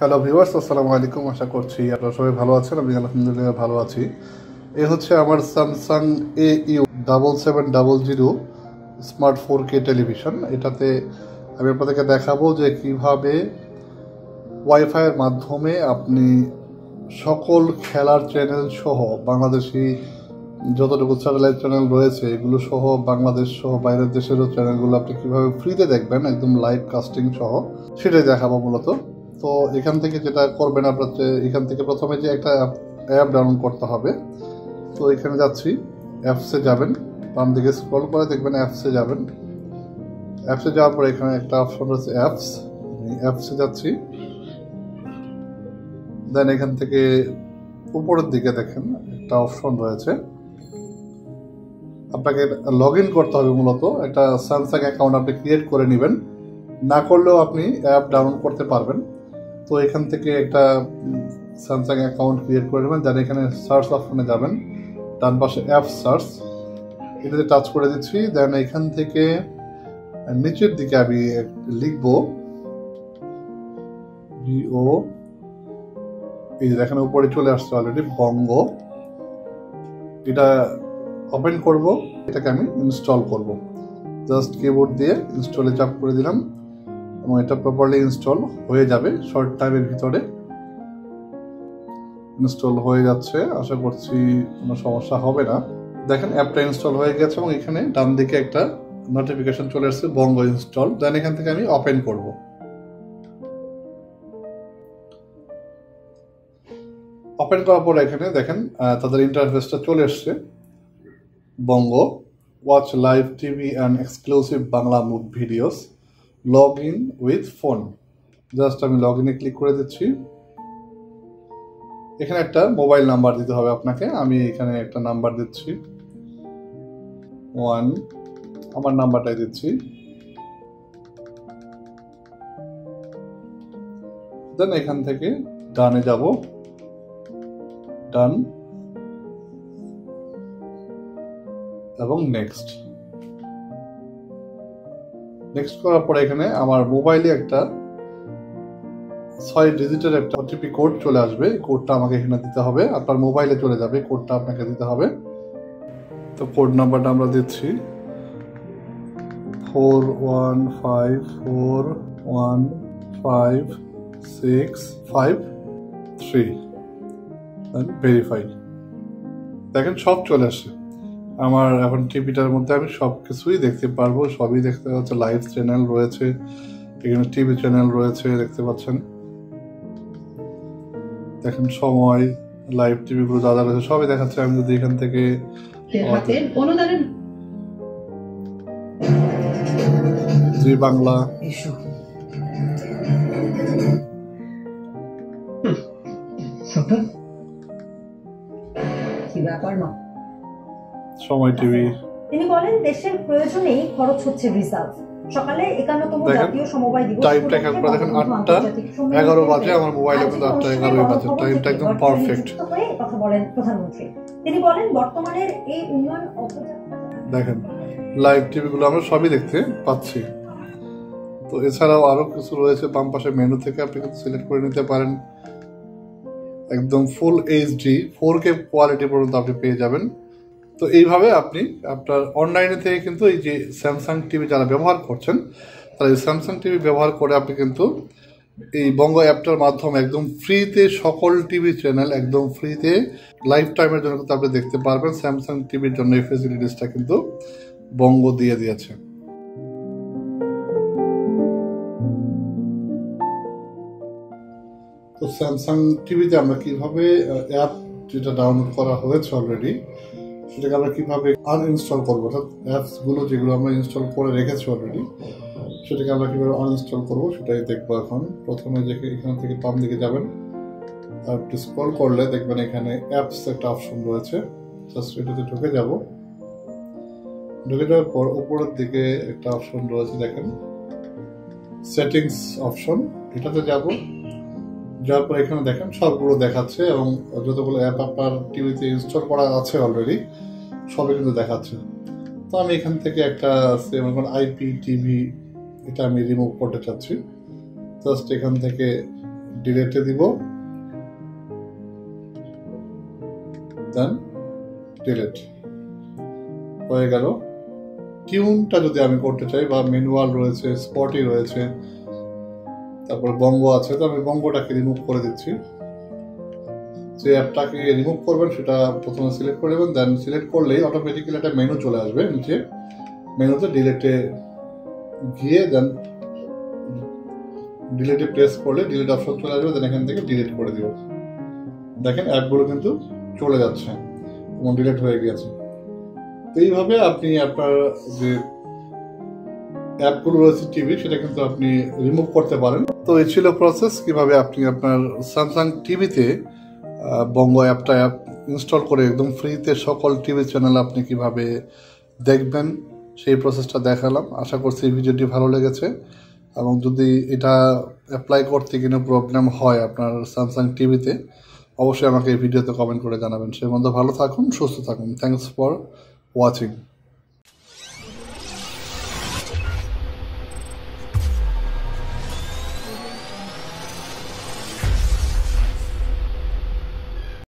Hello viewers, আসসালামু আলাইকুম। আশা করছি আপনারা সবাই ভালো আছেন। আমি আলহামদুলিল্লাহ ভালো আছি। এই হচ্ছে আমার Samsung AU7700 smart 4K television. এটাতে আমি আপনাদেরকে দেখাবো যে কিভাবে ওয়াইফাইয়ের মাধ্যমে আপনি সকল খেলার চ্যানেল সহ বাংলাদেশি যতটুকু স্যাটেলাইট চ্যানেল রয়েছে এগুলো সহ বাংলাদেশ সহ বাইরের দেশেরও চ্যানেলগুলো আপনি কীভাবে ফ্রিতে দেখবেন একদম লাইভ কাস্টিং সহ, সেটাই দেখাবো মূলত। তো এখান থেকে যেটা করবেন আপনার, এখান থেকে প্রথমে যে একটা অ্যাপ ডাউনলোড করতে হবে। তো এখানে যাচ্ছি, অ্যাপসে যাবেন, বাম দিকে স্ক্রল করে দেখবেন অ্যাপসে যাবেন। অ্যাপসে যাওয়ার পরে এখানে একটা অপশন রয়েছে অ্যাপস, অ্যাপসে যাচ্ছি। দেন এখান থেকে উপরের দিকে দেখেন একটা অপশন রয়েছে, আপনাকে লগ ইন করতে হবে। মূলত একটা স্যামসাং অ্যাকাউন্ট আপনি ক্রিয়েট করে নেবেন, না করলেও আপনি অ্যাপ ডাউনলোড করতে পারবেন। তো এখান থেকে একটা স্যামসাং অ্যাকাউন্ট ক্রিয়েট করে নেবেন। দেন এখানে সার্চ অপশনে যাবেন, ডান পাশে অ্যাপ সার্চ, এটাতে টাচ করে দিচ্ছি। দেন এখান থেকে নিচের দিকে আমি লিখব ভিও, এই যে দেখেন উপরে চলে আসছে অলরেডি বঙ্গো। এটা ওপেন করব, এটাকে আমি ইনস্টল করব। জাস্ট কিবোর্ড দিয়ে ইনস্টলে চাপ করে দিলাম এবং এটা প্রপারলি ইনস্টল হয়ে যাবে শর্ট টাইমের ভিতরে। ইনস্টল হয়ে যাচ্ছে, আশা করছি কোনো সমস্যা হবে না। দেখেন অ্যাপটা ইনস্টল হয়ে গেছে এবং এখানে ডান দিকে একটা নোটিফিকেশন চলে আসছে বঙ্গো ইনস্টল। দেন এখান থেকে আমি ওপেন করব। ওপেন করার পরে এখানে দেখেন তাদের ইন্টারফেসটা চলে এসছে, Bongo watch live TV and exclusive Bangla movie videos, log in with phone. Just আমি লগ ইনে ক্লিক করে দিচ্ছি। এখানে একটা মোবাইল নাম্বার দিতে হবে আপনাকে। আমি এখানে একটা নাম্বার দিচ্ছি 1, আমার নাম্বারটাই দিচ্ছি। দেন এখান থেকে ডানে যাব, ডান এবং নেক্সট। নেক্সট করার পরে এখানে আমার মোবাইলে একটা 6 ডিজিটের একটা ওটিপি কোড চলে আসবে। কোডটা আমাকে এখানে দিতে হবে, আপনার মোবাইলে চলে যাবে, কোডটা আপনাকে দিতে হবে। তো কোড নাম্বারটা আমরা দিচ্ছি 4154156563, ভেরিফাই। দেখেন সব চলে আসে আমার। এখন টিভিটার মধ্যে আমি সব কিছুই দেখতে পারবো, সবই দেখতে পাচ্ছি। লাইভ চ্যানেল রয়েছে, এখানে টিভি চ্যানেল রয়েছে, দেখতে পাচ্ছেন। দেখেন সময়, লাইভ টিভি গুলো যা যা রয়েছে সবই দেখাচ্ছে। আমি যদি এখান থেকে জি বাংলা, সময় টিভি। তিনি বলেন দেশের প্রয়োজনেই খরচ হচ্ছে রিজার্ভ। সকালে 51তম জাতীয় সমবায় দিবস টাইমটা আপনারা দেখেন 8:11 বাজে, আমার মোবাইলে কিন্তু 8:11 বাজে। টাইমটা একদম পারফেক্ট। কথা বলেন প্রধানমন্ত্রী। তিনি বলেন বর্তমানের এই উন্নয়ন দেখেন লাইভ টিভি গুলো আমরা সবই দেখতে পাচ্ছি। তো এছাড়াও আরো কিছু রয়েছে, বাম পাশে মেনু থেকে আপনি কিন্তু সিলেক্ট করে নিতে পারেন। একদম ফুল এইচডি 4K কোয়ালিটি পর্যন্ত আপনি পেয়ে যাবেন। তো এইভাবে আপনি আপনার অনলাইনে থেকে কিন্তু এই যে স্যামসাং টিভি যারা ব্যবহার করছেন, তারা এই স্যামসাং টিভি ব্যবহার করে আপনি কিন্তু এই বঙ্গো অ্যাপটার মাধ্যমে একদম ফ্রিতে সকল টিভি চ্যানেল একদম ফ্রিতে লাইফ টাইমের জন্য কিন্তু আপনি দেখতে পারবেন। স্যামসাং টিভির জন্য এই ফেসিলিটিসটা কিন্তু বঙ্গো দিয়ে দিয়েছে। তো স্যামসাং টিভিতে আমরা কিভাবে অ্যাপ যেটা ডাউনলোড করা হয়েছে অলরেডি, সেটাকে আমরা কিভাবে আনইনস্টল করবো, অর্থাৎ অ্যাপস গুলো যেগুলো আমরা ইনস্টল করে রেখেছি অলরেডি, সেটাকে আমরা কিভাবে আনইনস্টল করবো সেটাই দেখবো এখন। প্রথমে যে এখান থেকে বাম দিকে যাবেন, একটু স্ক্রল করলে দেখবেন এখানে অ্যাপস একটা অপশন রয়েছে। জাস্ট এটাতে ঢুকে যাব। ঢুকে যাওয়ার পর উপরের দিকে একটা অপশন রয়েছে, দেখেন সেটিংস অপশন, এটাতে যাব। যাওয়ার পর এখানে দেখেন সবগুলো দেখাচ্ছে এবং যতগুলো অ্যাপ আপনার টিভিতে ইনস্টল করা আছে অলরেডি সবই কিন্তু দেখাচ্ছে। তো আমি এখান থেকে একটা আইপি টিভি, এটা আমি রিমুভ করতে চাচ্ছি। জাস্ট এখান থেকে ডিলেটে দিব, দেন ডিলেট হয়ে গেল। টিউনটা যদি আমি করতে চাই বা ম্যানুয়াল রয়েছে, স্পটি রয়েছে, তারপর বঙ্গো আছে, তো আমি বঙ্গোটাকে রিমুভ করে দিচ্ছি। যে অ্যাপটাকে রিমুভ করবেন সেটা প্রথমে সিলেক্ট করে নেবেন, দেন সিলেক্ট করলেই অটোমেটিক্যালি একটা মেনু চলে আসবে নিচে। মেনুতে ডিলেটে গিয়ে দেন ডিলেটে প্রেস করলে ডিলিট অপশন চলে আসবে, দেন এখান থেকে ডিলিট করে দিব। দেখেন অ্যাপগুলো কিন্তু চলে যাচ্ছে এবং ডিলিট হয়ে গিয়েছে। তো এইভাবে আপনি আপনার যে অ্যাপগুলো রয়েছে টিভি সেটা কিন্তু আপনি রিমুভ করতে পারেন। তো এই ছিল প্রসেস কিভাবে আপনি আপনার স্যামসাং টিভিতে বঙ্গো অ্যাপটা ইনস্টল করে একদম ফ্রিতে সকল টিভি চ্যানেল আপনি কিভাবে দেখবেন সেই প্রসেসটা দেখালাম। আশা করছি এই ভিডিওটি ভালো লেগেছে, এবং যদি এটা অ্যাপ্লাই করতে কোনো প্রবলেম হয় আপনার স্যামসাং টিভিতে অবশ্যই আমাকে এই ভিডিওতে কমেন্ট করে জানাবেন। সে মধ্যে ভালো থাকুন, সুস্থ থাকুন। Thanks for watching.